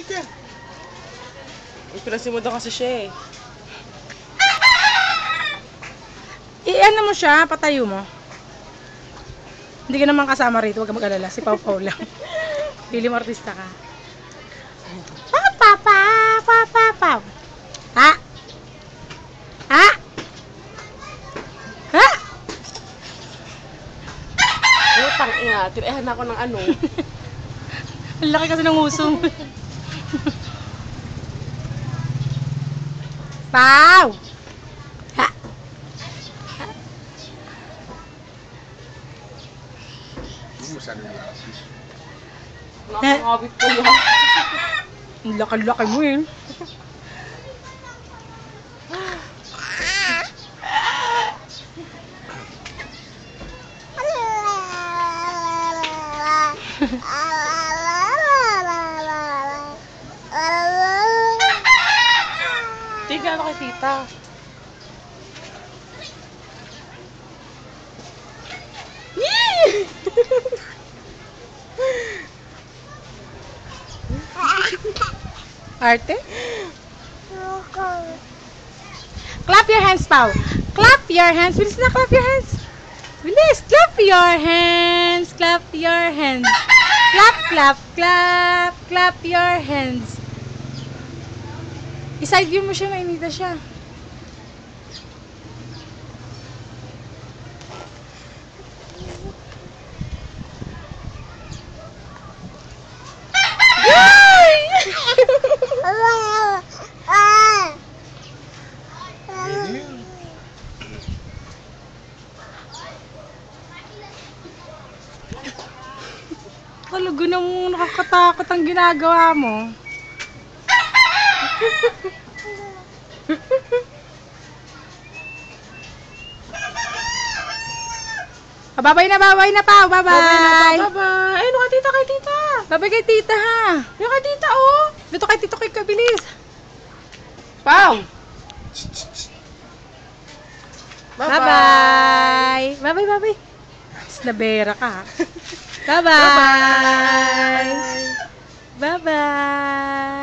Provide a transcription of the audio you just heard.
tita. Pinasin mo daw kasi siya eh. I-ano mo siya, patayo mo. Hindi ka naman kasama rito, huwag ka mag-alala. Si Pau Pau lang. Pili mo artista ka. Pau, pau, pau, pau, pau, pau. Ha? Ha? Ha? Utang ina, tirahan ako ng ano. Ang laki kasi ng uso. Pau! Ha? Masyado yung lakas. Nakakawit ko yan. Ang laki-laki mo yun. Tiga ano kay tita. Arte? Clap your hands, Pau. Clap your hands. Bilis na, clap your hands. Bilis, clap your hands. Clap your hands. Clap, clap, clap. Clap your hands. I-side view mo siya, mainita siya. Talaga namang nakakatakot ang ginagawa mo. Babay na, Pau. Bye-bye. Bye-bye. Ayun ka tita kay tita. Babay kay tita, ha. Ayun kay tita oh. Dito kay tito kay kabilis. Pau. Bye-bye. Bye-bye. Snabera ka, ha. Bye-bye. Bye-bye.